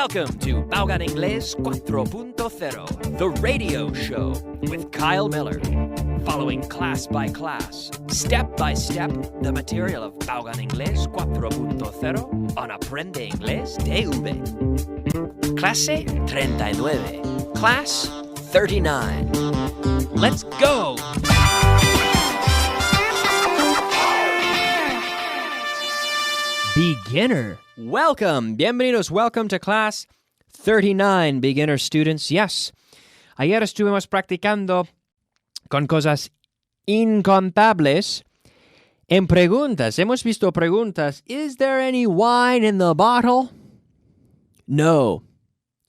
Welcome to Baugan Inglés 4.0, the radio show with Kyle Miller. Following class by class, step by step, the material of Baugan Inglés 4.0 on Aprende Inglés TV. Clase 39. Class 39. Let's go! Beginner. Welcome. Bienvenidos. Welcome to class 39, beginner students. Yes. Ayer estuvimos practicando con cosas incontables en preguntas. Hemos visto preguntas. Is there any wine in the bottle? No.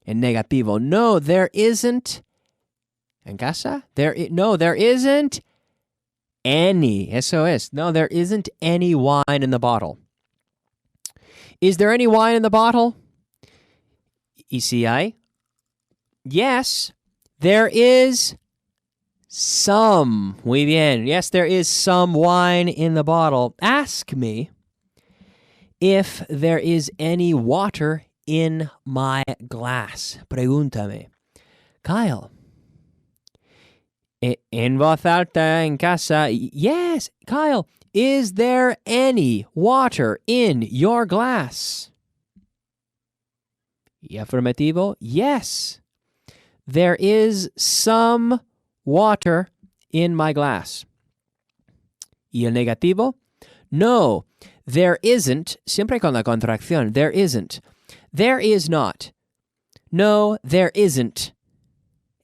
En negativo. No, there isn't. En casa? No, there isn't any. Eso es. No, there isn't any wine in the bottle. Is there any wine in the bottle? ¿Y si hay? Yes, there is some. Muy bien. Yes, there is some wine in the bottle. Ask me if there is any water in my glass. Pregúntame. Kyle. En voz alta en casa. Yes, Kyle. Is there any water in your glass? Y afirmativo, yes. There is some water in my glass. Y el negativo, no, there isn't, siempre con la contracción, there isn't. There is not. No, there isn't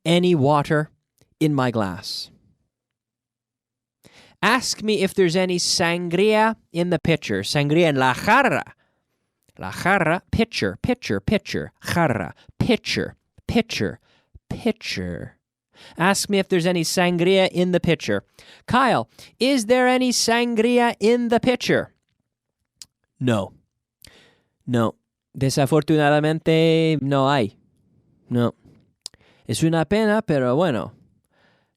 any water in my glass. Ask me if there's any sangria in the pitcher. Sangria en la jarra. La jarra, pitcher, pitcher, pitcher. Jarra, pitcher, pitcher, pitcher. Ask me if there's any sangria in the pitcher. Kyle, is there any sangria in the pitcher? No. No. Desafortunadamente no hay. No. Es una pena, pero bueno.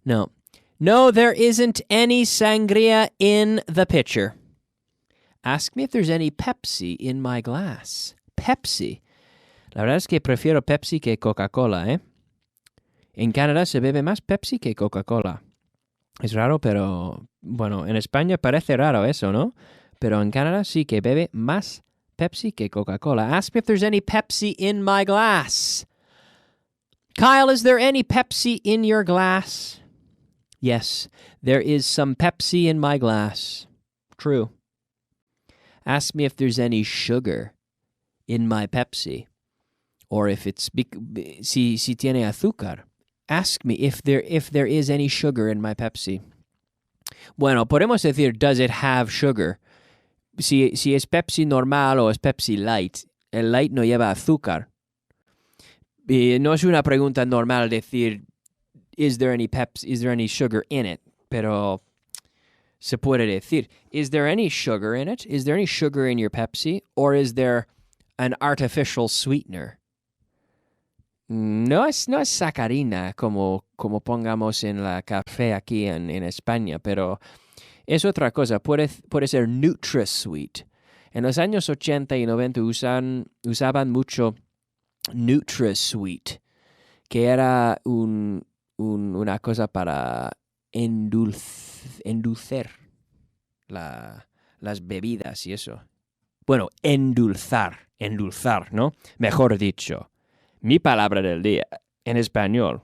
No. No, there isn't any sangria in the pitcher. Ask me if there's any Pepsi in my glass. Pepsi. La verdad es que prefiero Pepsi que Coca-Cola, ¿eh? En Canadá se bebe más Pepsi que Coca-Cola. Es raro, pero... Bueno, en España parece raro eso, ¿no? Pero en Canadá sí que bebe más Pepsi que Coca-Cola. Ask me if there's any Pepsi in my glass. Kyle, is there any Pepsi in your glass? Yes, there is some Pepsi in my glass. True. Ask me if there's any sugar in my Pepsi. Or if it's... si tiene azúcar. Ask me if there is any sugar in my Pepsi. Bueno, podemos decir, does it have sugar? Si es Pepsi normal o es Pepsi Light. El Light no lleva azúcar. Y no es una pregunta normal decir... Is there any sugar in it? Pero se puede decir, is there any sugar in it? Is there any sugar in your Pepsi? Or is there an artificial sweetener? No es sacarina como pongamos en la café aquí en España, pero es otra cosa. Puede ser NutraSweet. En los años 80 y 90 usaban mucho NutraSweet, que era una cosa para endulzar las bebidas y eso. Bueno, endulzar, ¿no? Mejor dicho, mi palabra del día en español,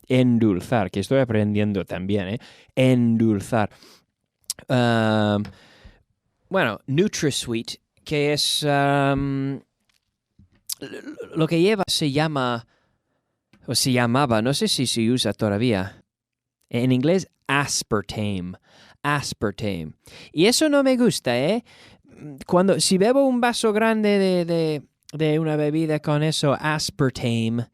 endulzar, que estoy aprendiendo también, ¿eh? Endulzar. Bueno, NutraSweet, que es lo que lleva se llama... O se llamaba, no sé si se usa todavía. En inglés, aspartame. Aspartame. Y eso no me gusta, ¿eh? Si bebo un vaso grande de una bebida con eso, aspartame,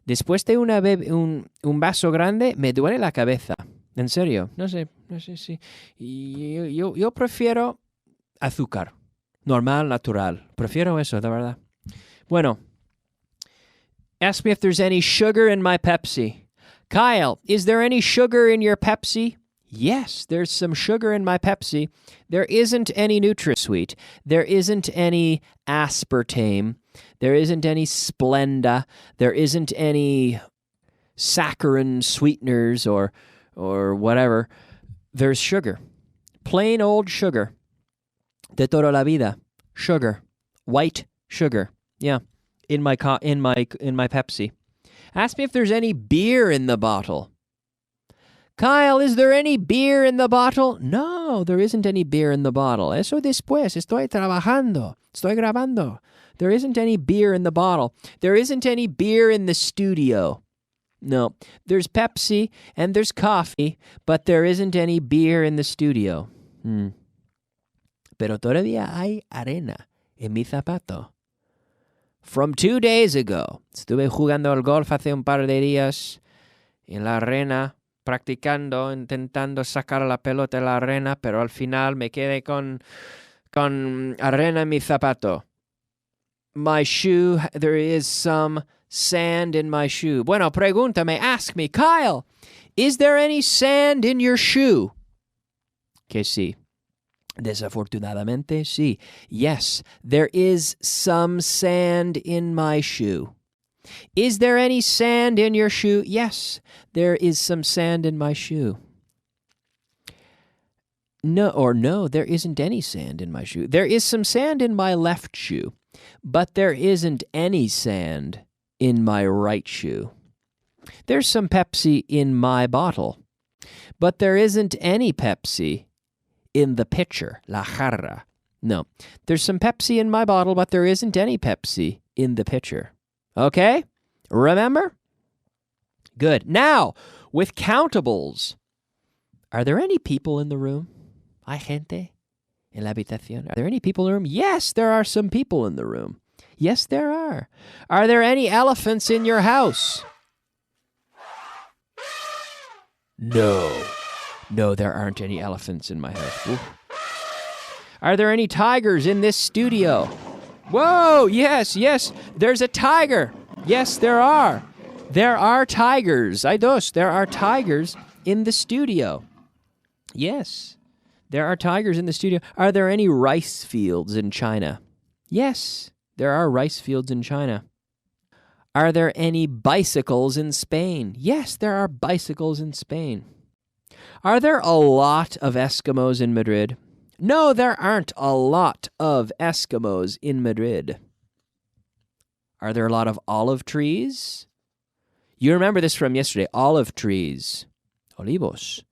después de un vaso grande, me duele la cabeza. En serio, no sé si... Yo prefiero azúcar. Normal, natural. Prefiero eso, de verdad. Bueno... Ask me if there's any sugar in my Pepsi. Kyle, is there any sugar in your Pepsi? Yes, there's some sugar in my Pepsi. There isn't any NutraSweet. There isn't any aspartame. There isn't any Splenda. There isn't any saccharin sweeteners or whatever. There's sugar. Plain old sugar. De toda la vida. Sugar. White sugar. Yeah. In my Pepsi. Ask me if there's any beer in the bottle. Kyle, is there any beer in the bottle? No, there isn't any beer in the bottle. Eso después. Estoy trabajando. Estoy grabando. There isn't any beer in the bottle. There isn't any beer in the studio. No, there's Pepsi and there's coffee, but there isn't any beer in the studio. Pero todavía hay arena en mi zapato. From 2 days ago, estuve jugando al golf hace un par de días en la arena, practicando, intentando sacar la pelota de la arena, pero al final me quedé con arena en mi zapato. My shoe, there is some sand in my shoe. Bueno, pregúntame, ask me, Kyle, is there any sand in your shoe? Que sí. Desafortunadamente, sí. Yes, there is some sand in my shoe. Is there any sand in your shoe? Yes, there is some sand in my shoe. No, there isn't any sand in my shoe. There is some sand in my left shoe, but there isn't any sand in my right shoe. There's some Pepsi in my bottle, but there isn't any Pepsi in the pitcher, la jarra. No, there's some Pepsi in my bottle, but there isn't any Pepsi in the pitcher. Okay? Remember? Good. Now, with countables, are there any people in the room? ¿Hay gente en la habitación? Are there any people in the room? Yes, there are some people in the room. Yes, there are. Are there any elephants in your house? No, there aren't any elephants in my house. Ooh. Are there any tigers in this studio? Whoa, yes, there's a tiger. Yes, there are. There are tigers. Hay dos. There are tigers in the studio. Yes, there are tigers in the studio. Are there any rice fields in China? Yes, there are rice fields in China. Are there any bicycles in Spain? Yes, there are bicycles in Spain. Are there a lot of Eskimos in Madrid? No, there aren't a lot of Eskimos in Madrid. Are there a lot of olive trees? You remember this from yesterday, olive trees. Olivos.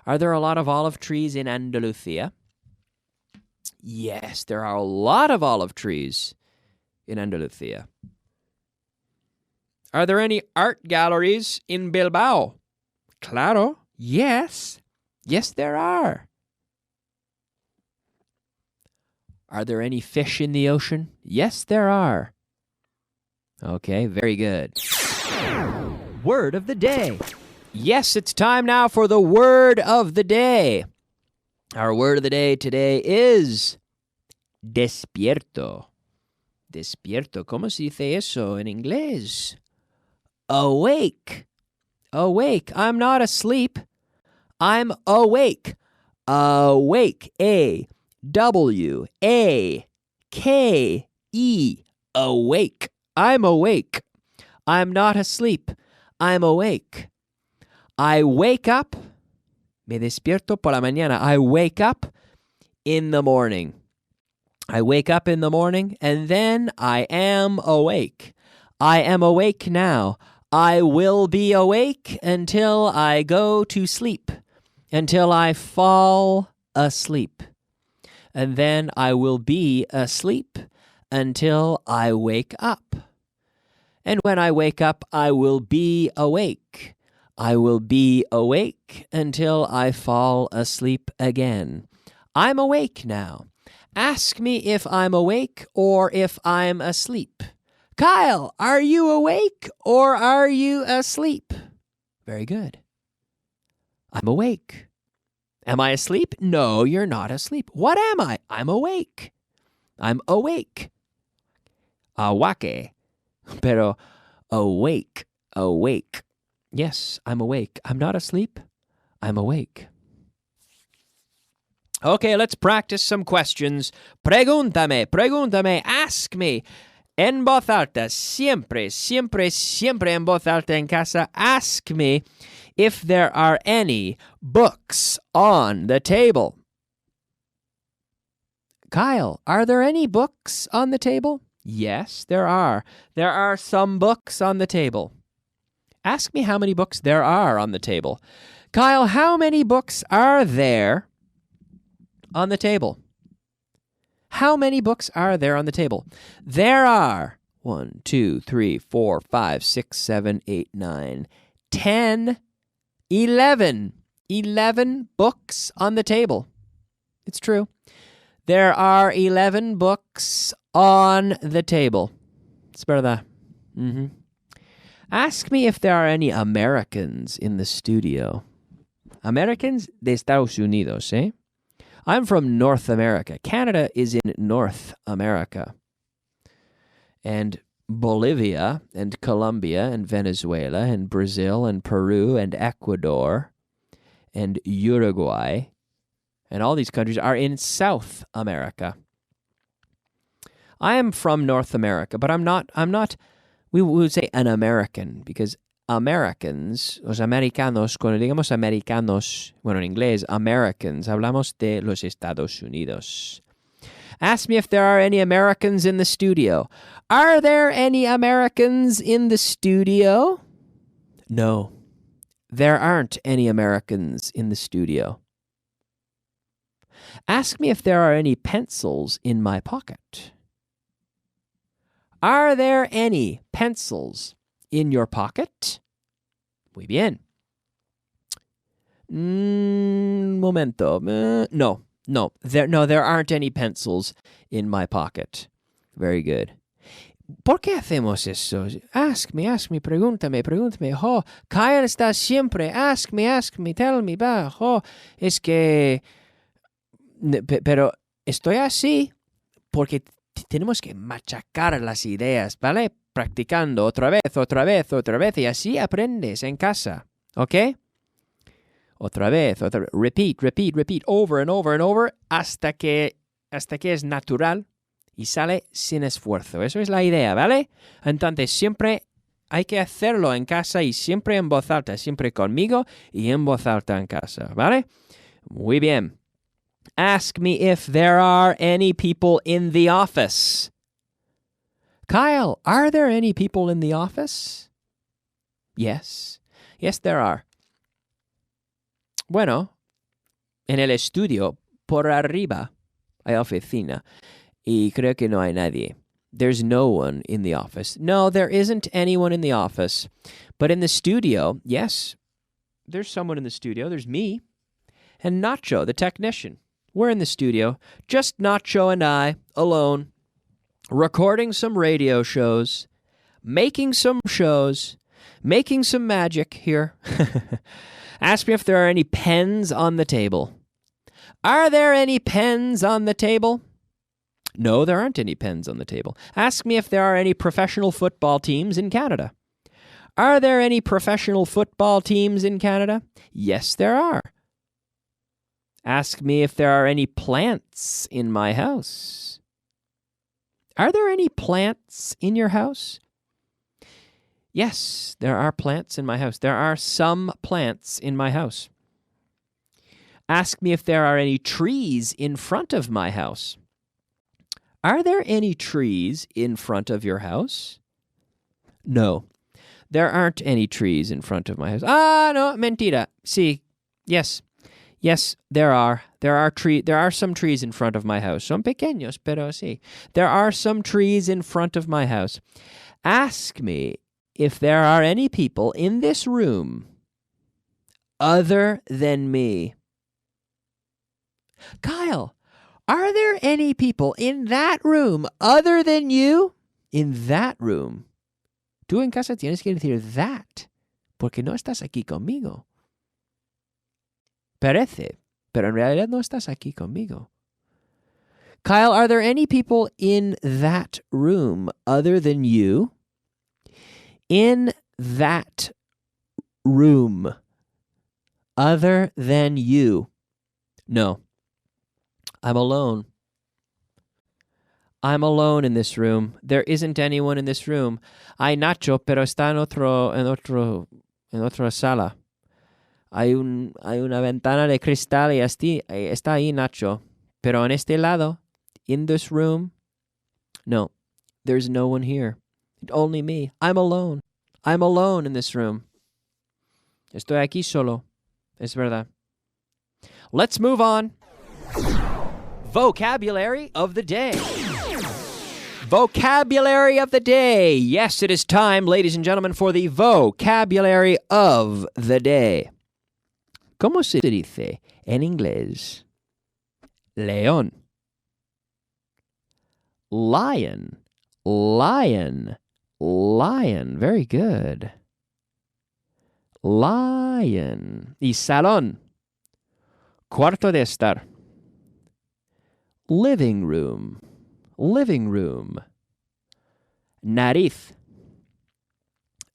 Are there a lot of olive trees in Andalusia? Yes, there are a lot of olive trees in Andalusia. Are there any art galleries in Bilbao? Claro. Yes. Yes, there are. Are there any fish in the ocean? Yes, there are. Okay, very good. Word of the day. Yes, it's time now for the word of the day. Our word of the day today is despierto. Despierto. ¿Cómo se dice eso en inglés? Awake. Awake. I'm not asleep. I'm awake. Awake. A-W-A-K-E. Awake. I'm awake. I'm not asleep. I'm awake. I wake up. Me despierto por la mañana. I wake up in the morning. I wake up in the morning and then I am awake. I am awake now. I will be awake until I go to sleep, until I fall asleep. And then I will be asleep until I wake up. And when I wake up, I will be awake. I will be awake until I fall asleep again. I'm awake now. Ask me if I'm awake or if I'm asleep. Kyle, are you awake or are you asleep? Very good. I'm awake. Am I asleep? No, you're not asleep. What am I? I'm awake. I'm awake. Awake. Pero awake. Awake. Yes, I'm awake. I'm not asleep. I'm awake. Okay, let's practice some questions. Pregúntame, ask me. En voz alta, siempre, siempre, siempre en voz alta en casa. Ask me if there are any books on the table. Kyle, are there any books on the table? Yes, there are. There are some books on the table. Ask me how many books there are on the table. Kyle, how many books are there on the table? How many books are there on the table? There are 1, 2, 3, 4, 5, 6, 7, 8, 9, 10, 11. 11 books on the table. It's true. There are 11 books on the table. Es verdad. Ask me if there are any Americans in the studio. Americans de Estados Unidos, eh? I'm from North America. Canada is in North America. And Bolivia and Colombia and Venezuela and Brazil and Peru and Ecuador and Uruguay and all these countries are in South America. I am from North America, but I'm not, we would say an American, because Americans, los americanos, cuando digamos americanos, bueno, en inglés, Americans, hablamos de los Estados Unidos. Ask me if there are any Americans in the studio. Are there any Americans in the studio? No, there aren't any Americans in the studio. Ask me if there are any pencils in my pocket. Are there any pencils in your pocket? Muy bien. Momento. No, there aren't any pencils in my pocket. Very good. ¿Por qué hacemos eso? Ask me, pregúntame. Oh, Kyle está siempre. Ask me, tell me. Oh, es que... Pero estoy así porque tenemos que machacar las ideas, ¿vale? Practicando otra vez, y así aprendes en casa, ¿ok? Otra vez, repeat, over and over, hasta que es natural y sale sin esfuerzo. Eso es la idea, ¿vale? Entonces, siempre hay que hacerlo en casa y siempre en voz alta, siempre conmigo y en voz alta en casa, ¿vale? Muy bien. Ask me if there are any people in the office. Kyle, are there any people in the office? Yes, there are. Bueno, en el estudio, por arriba, hay oficina, y creo que no hay nadie. There's no one in the office. No, there isn't anyone in the office. But in the studio, yes, there's someone in the studio. There's me and Nacho, the technician. We're in the studio, just Nacho and I, alone, recording some radio shows, making some shows, making some magic here. Ask me if there are any pens on the table. Are there any pens on the table? No, there aren't any pens on the table. Ask me if there are any professional football teams in Canada. Are there any professional football teams in Canada? Yes, there are. Ask me if there are any plants in my house. Are there any plants in your house? Yes, there are plants in my house. There are some plants in my house. Ask me if there are any trees in front of my house. Are there any trees in front of your house? No, there aren't any trees in front of my house. Ah, no, mentira. Sí, yes. Yes, there are. There are some trees in front of my house. Son pequeños, pero sí. There are some trees in front of my house. Ask me if there are any people in this room other than me. Kyle, are there any people in that room other than you? In that room. Tú en casa tienes que decir that, porque no estás aquí conmigo. Parece, pero en realidad no estás aquí conmigo. Kyle, are there any people in that room other than you? In that room other than you? No, I'm alone. I'm alone in this room. There isn't anyone in this room. Hay Nacho, pero está en otra sala. Hay una ventana de cristal y está ahí Nacho. Pero en este lado, in this room, no, there's no one here. Only me. I'm alone. I'm alone in this room. Estoy aquí solo. Es verdad. Let's move on. Vocabulary of the day. Vocabulary of the day. Yes, it is time, ladies and gentlemen, for the vocabulary of the day. ¿Cómo se dice en inglés? León. Lion. Lion. Lion. Very good. Lion. Y salón. Cuarto de estar. Living room. Living room. Nariz.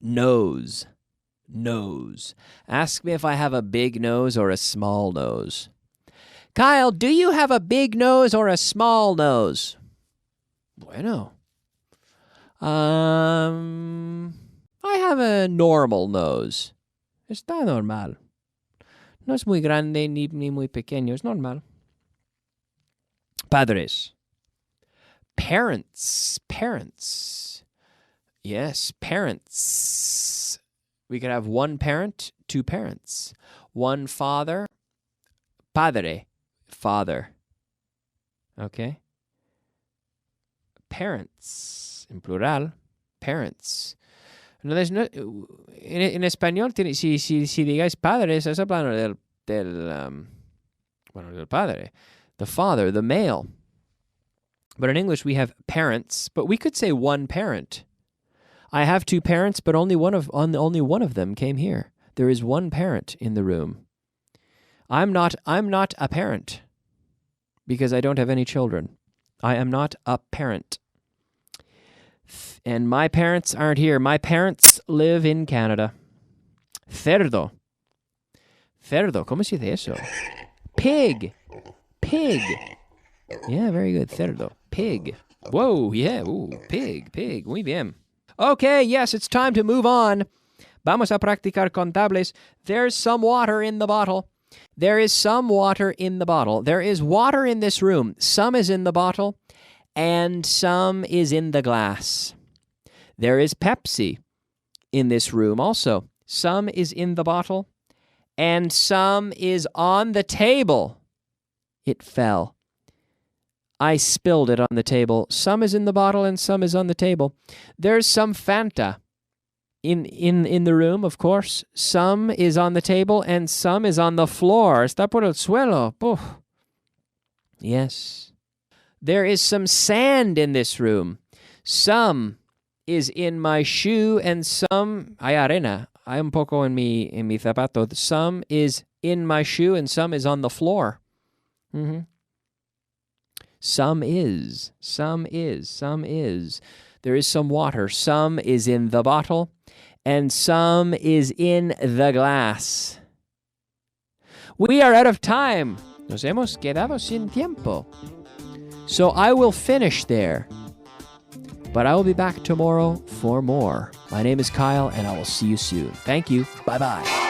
Nose. Nose. Ask me if I have a big nose or a small nose. Kyle, do you have a big nose or a small nose? Bueno. I have a normal nose. Está normal. No es muy grande ni muy pequeño. Es normal. Padres. Parents. Parents. Yes, parents. We could have one parent, two parents. One father. Padre. Father. Okay? Parents. En plural. Parents. No, en español, si digáis padre, estás hablando del padre. The father, the male. But in English, we have parents, but we could say one parent. I have two parents, but only one of them came here. There is one parent in the room. I'm not a parent because I don't have any children. I am not a parent. And my parents aren't here. My parents live in Canada. Cerdo. Cerdo. ¿Cómo se dice eso? Pig. Pig. Yeah, very good. Cerdo. Pig. Whoa, yeah. Ooh, pig, pig. Muy bien. Okay, yes, it's time to move on. Vamos a practicar contables. There's some water in the bottle. There is some water in the bottle. There is water in this room. Some is in the bottle, and some is in the glass. There is Pepsi in this room also. Some is in the bottle, and some is on the table. It fell. I spilled it on the table. Some is in the bottle, and some is on the table. There's some Fanta in the room, of course. Some is on the table, and some is on the floor. Está por el suelo. Puf. Yes. There is some sand in this room. Some is in my shoe, and some hay arena. Hay un poco en mi zapato. Some is in my shoe, and some is on the floor. Mm-hmm. Some is. There is some water. Some is in the bottle, and some is in the glass. We are out of time. Nos hemos quedado sin tiempo. So I will finish there. But I will be back tomorrow for more. My name is Kyle, and I will see you soon. Thank you. Bye-bye.